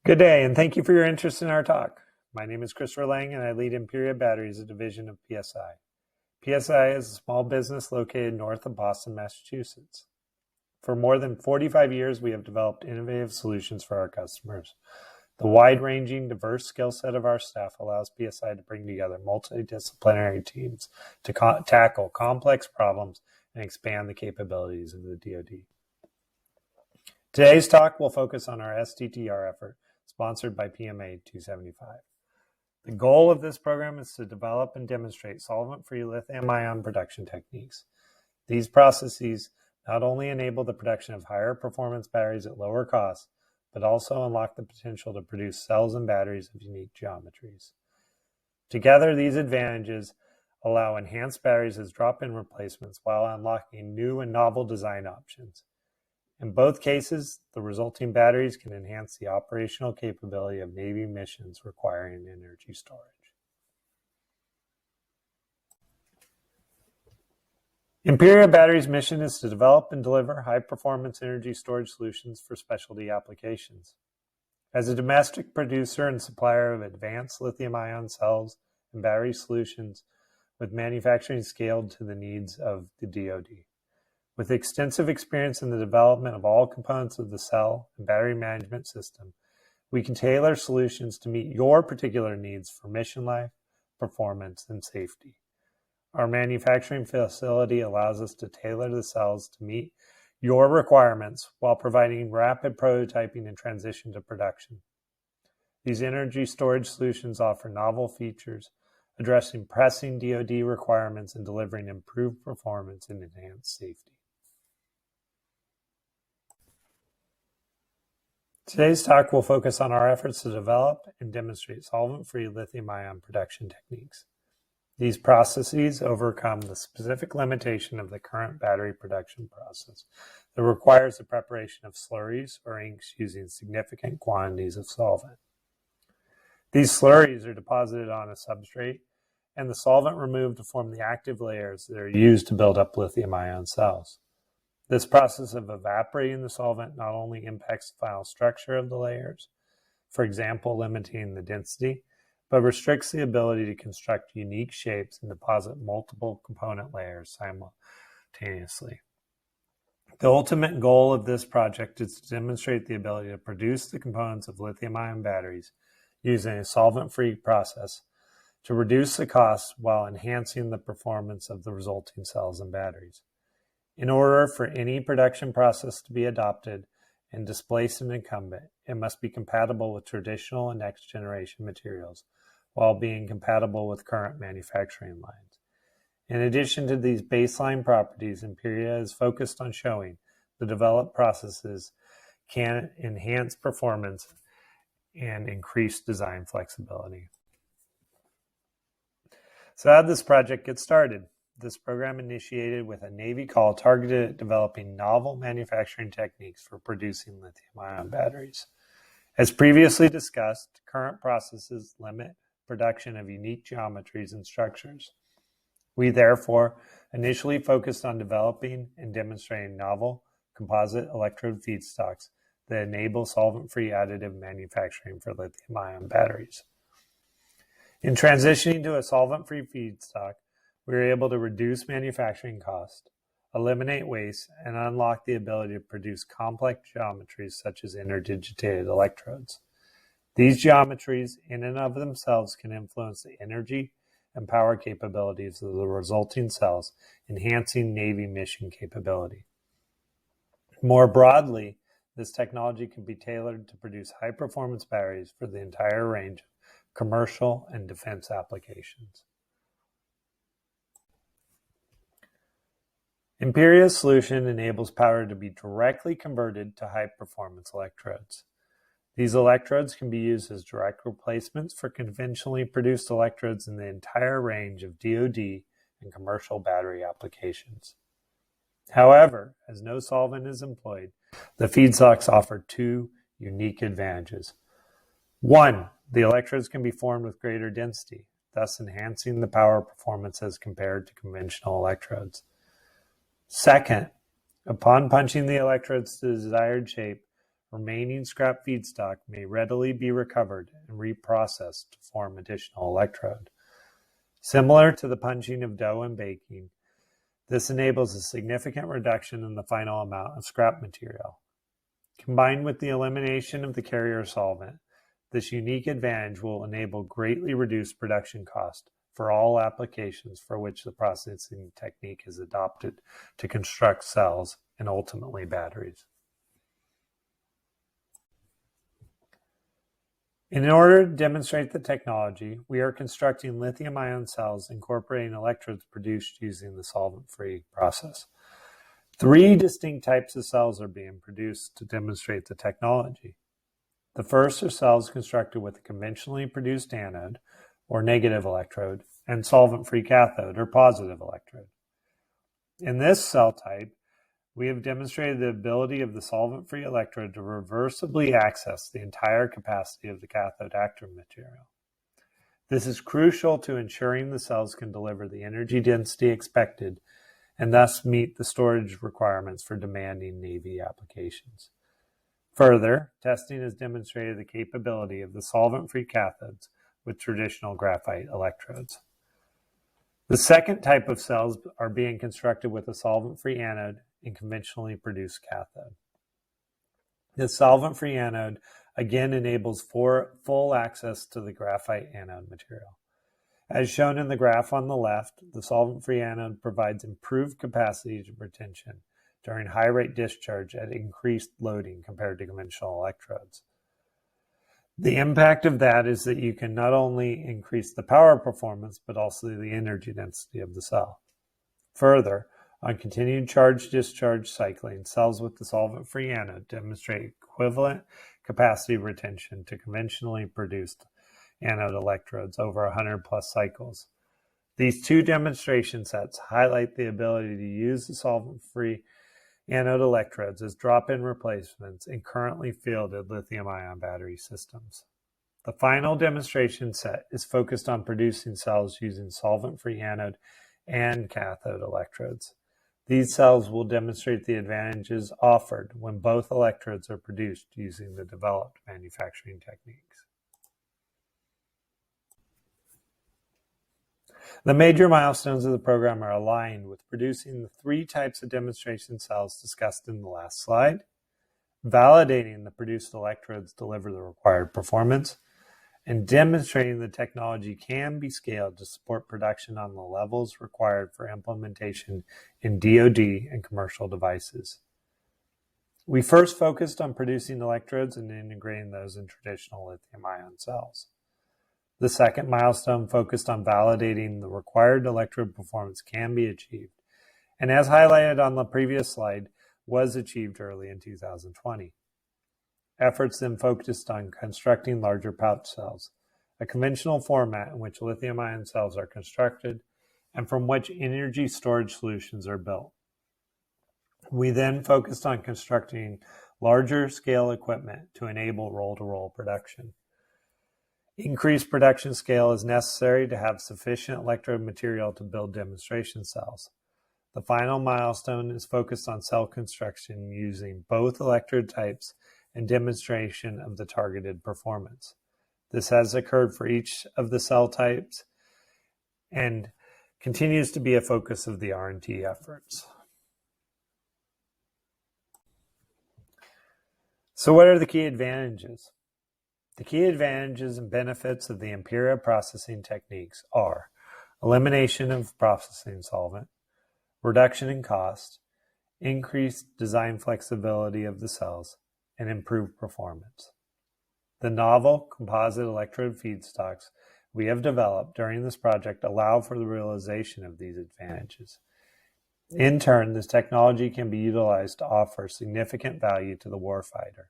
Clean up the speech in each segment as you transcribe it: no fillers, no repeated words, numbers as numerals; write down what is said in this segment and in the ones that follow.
Good day, and thank you for your interest in our talk. My name is Christopher Lang, and I lead Imperial Batteries, a division of PSI. PSI is a small business located north of Boston, Massachusetts. For more than 45 years, we have developed innovative solutions for our customers. The wide-ranging, diverse skill set of our staff allows PSI to bring together multidisciplinary teams to tackle complex problems and expand the capabilities of the DoD. Today's talk will focus on our STTR effort, sponsored by PMA 275. The goal of this program is to develop and demonstrate solvent-free lithium-ion production techniques. These processes not only enable the production of higher performance batteries at lower costs, but also unlock the potential to produce cells and batteries of unique geometries. Together, these advantages allow enhanced batteries as drop-in replacements while unlocking new and novel design options. In both cases, the resulting batteries can enhance the operational capability of Navy missions requiring energy storage. Imperial Batteries' mission is to develop and deliver high-performance energy storage solutions for specialty applications. As a domestic producer and supplier of advanced lithium-ion cells and battery solutions with manufacturing scaled to the needs of the DoD. With extensive experience in the development of all components of the cell and battery management system, we can tailor solutions to meet your particular needs for mission life, performance, and safety. Our manufacturing facility allows us to tailor the cells to meet your requirements while providing rapid prototyping and transition to production. These energy storage solutions offer novel features, addressing pressing DoD requirements and delivering improved performance and enhanced safety. Today's talk will focus on our efforts to develop and demonstrate solvent-free lithium-ion production techniques. These processes overcome the specific limitation of the current battery production process that requires the preparation of slurries or inks using significant quantities of solvent. These slurries are deposited on a substrate and the solvent removed to form the active layers that are used to build up lithium-ion cells. This process of evaporating the solvent not only impacts the final structure of the layers, for example, limiting the density, but restricts the ability to construct unique shapes and deposit multiple component layers simultaneously. The ultimate goal of this project is to demonstrate the ability to produce the components of lithium-ion batteries using a solvent-free process to reduce the costs while enhancing the performance of the resulting cells and batteries. In order for any production process to be adopted and displace an incumbent, it must be compatible with traditional and next-generation materials, while being compatible with current manufacturing lines. In addition to these baseline properties, Imperia is focused on showing the developed processes can enhance performance and increase design flexibility. So how did this project get started? This program initiated with a Navy call targeted at developing novel manufacturing techniques for producing lithium-ion batteries. As previously discussed, current processes limit production of unique geometries and structures. We therefore initially focused on developing and demonstrating novel composite electrode feedstocks that enable solvent-free additive manufacturing for lithium-ion batteries. In transitioning to a solvent-free feedstock, we were able to reduce manufacturing costs, eliminate waste, and unlock the ability to produce complex geometries such as interdigitated electrodes. These geometries, in and of themselves, can influence the energy and power capabilities of the resulting cells, enhancing Navy mission capability. More broadly, this technology can be tailored to produce high-performance batteries for the entire range of commercial and defense applications. Imperia's solution enables power to be directly converted to high-performance electrodes. These electrodes can be used as direct replacements for conventionally produced electrodes in the entire range of DoD and commercial battery applications. However, as no solvent is employed, the feedstocks offer two unique advantages. One, the electrodes can be formed with greater density, thus enhancing the power performance as compared to conventional electrodes. Second, upon punching the electrodes to the desired shape, remaining scrap feedstock may readily be recovered and reprocessed to form additional electrode. Similar to the punching of dough and baking, this enables a significant reduction in the final amount of scrap material. Combined with the elimination of the carrier solvent, this unique advantage will enable greatly reduced production cost for all applications for which the processing technique is adopted to construct cells and ultimately batteries. In order to demonstrate the technology, we are constructing lithium-ion cells incorporating electrodes produced using the solvent-free process. 3 distinct types of cells are being produced to demonstrate the technology. The first are cells constructed with a conventionally produced anode, or negative electrode, and solvent-free cathode, or positive electrode. In this cell type, we have demonstrated the ability of the solvent-free electrode to reversibly access the entire capacity of the cathode active material. This is crucial to ensuring the cells can deliver the energy density expected and thus meet the storage requirements for demanding Navy applications. Further, testing has demonstrated the capability of the solvent-free cathodes with traditional graphite electrodes. The second type of cells are being constructed with a solvent-free anode and conventionally produced cathode. The solvent-free anode again enables full access to the graphite anode material. As shown in the graph on the left, the solvent-free anode provides improved capacity retention during high-rate discharge at increased loading compared to conventional electrodes. The impact of that is that you can not only increase the power performance, but also the energy density of the cell. Further, on continued charge-discharge cycling, cells with the solvent-free anode demonstrate equivalent capacity retention to conventionally produced anode electrodes over 100 plus cycles. These 2 demonstration sets highlight the ability to use the solvent-free anode electrodes as drop-in replacements in currently fielded lithium-ion battery systems. The final demonstration set is focused on producing cells using solvent-free anode and cathode electrodes. These cells will demonstrate the advantages offered when both electrodes are produced using the developed manufacturing techniques. The major milestones of the program are aligned with producing the 3 types of demonstration cells discussed in the last slide, validating the produced electrodes deliver the required performance, and demonstrating the technology can be scaled to support production on the levels required for implementation in DoD and commercial devices. We first focused on producing electrodes and integrating those in traditional lithium-ion cells. The second milestone focused on validating the required electrode performance can be achieved, and as highlighted on the previous slide, was achieved early in 2020. Efforts then focused on constructing larger pouch cells, a conventional format in which lithium-ion cells are constructed and from which energy storage solutions are built. We then focused on constructing larger scale equipment to enable roll-to-roll production. Increased production scale is necessary to have sufficient electrode material to build demonstration cells. The final milestone is focused on cell construction using both electrode types and demonstration of the targeted performance. This has occurred for each of the cell types and continues to be a focus of the R&D efforts. So what are the key advantages? The key advantages and benefits of the Imperia processing techniques are elimination of processing solvent, reduction in cost, increased design flexibility of the cells, and improved performance. The novel composite electrode feedstocks we have developed during this project allow for the realization of these advantages. In turn, this technology can be utilized to offer significant value to the warfighter.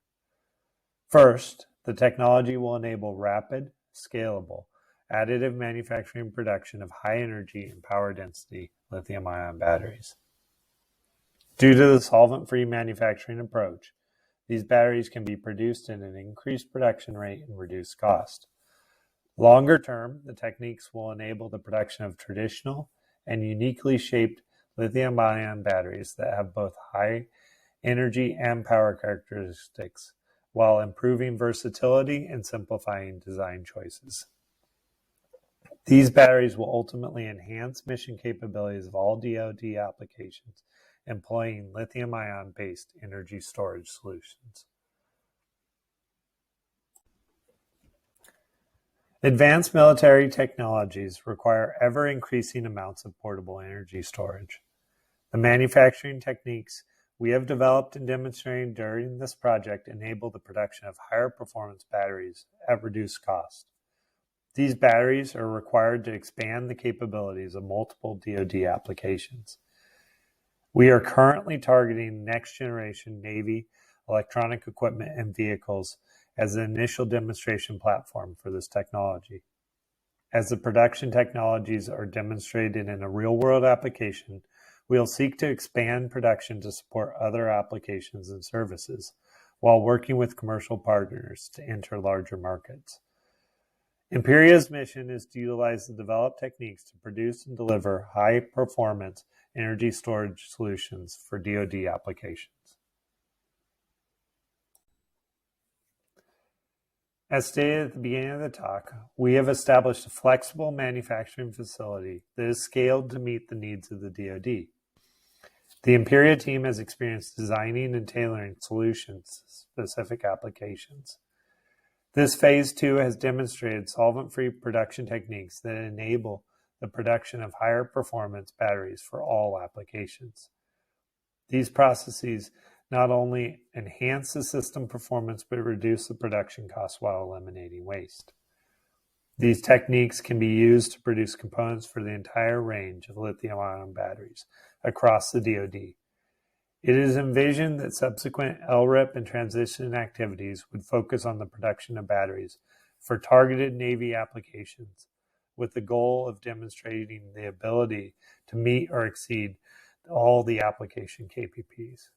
First, the technology will enable rapid, scalable, additive manufacturing production of high energy and power density lithium-ion batteries. Due to the solvent-free manufacturing approach, these batteries can be produced at an increased production rate and reduced cost. Longer term, the techniques will enable the production of traditional and uniquely shaped lithium-ion batteries that have both high energy and power characteristics while improving versatility and simplifying design choices. These batteries will ultimately enhance mission capabilities of all DoD applications employing lithium-ion-based energy storage solutions. Advanced military technologies require ever-increasing amounts of portable energy storage. The manufacturing techniques we have developed and demonstrated during this project enable the production of higher performance batteries at reduced cost. These batteries are required to expand the capabilities of multiple DoD applications. We are currently targeting next-generation Navy electronic equipment and vehicles as an initial demonstration platform for this technology. As the production technologies are demonstrated in a real-world application, we will seek to expand production to support other applications and services, while working with commercial partners to enter larger markets. Imperia's mission is to utilize the developed techniques to produce and deliver high-performance energy storage solutions for DoD applications. As stated at the beginning of the talk, we have established a flexible manufacturing facility that is scaled to meet the needs of the DoD. The Imperia team has experience designing and tailoring solutions to specific applications. This Phase 2 has demonstrated solvent-free production techniques that enable the production of higher performance batteries for all applications. These processes not only enhance the system performance but reduce the production costs while eliminating waste. These techniques can be used to produce components for the entire range of lithium-ion batteries across the DoD. It is envisioned that subsequent LRIP and transition activities would focus on the production of batteries for targeted Navy applications, with the goal of demonstrating the ability to meet or exceed all the application KPPs.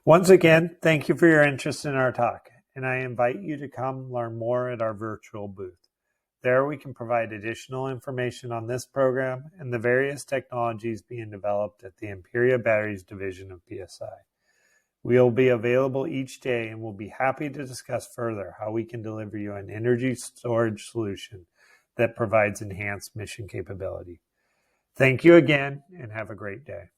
Once again, thank you for your interest in our talk, and I invite you to come learn more at our virtual booth. There we can provide additional information on this program and the various technologies being developed at the Imperia Batteries division of PSI. We will be available each day and will be happy to discuss further how we can deliver you an energy storage solution that provides enhanced mission capability. Thank you again and have a great day.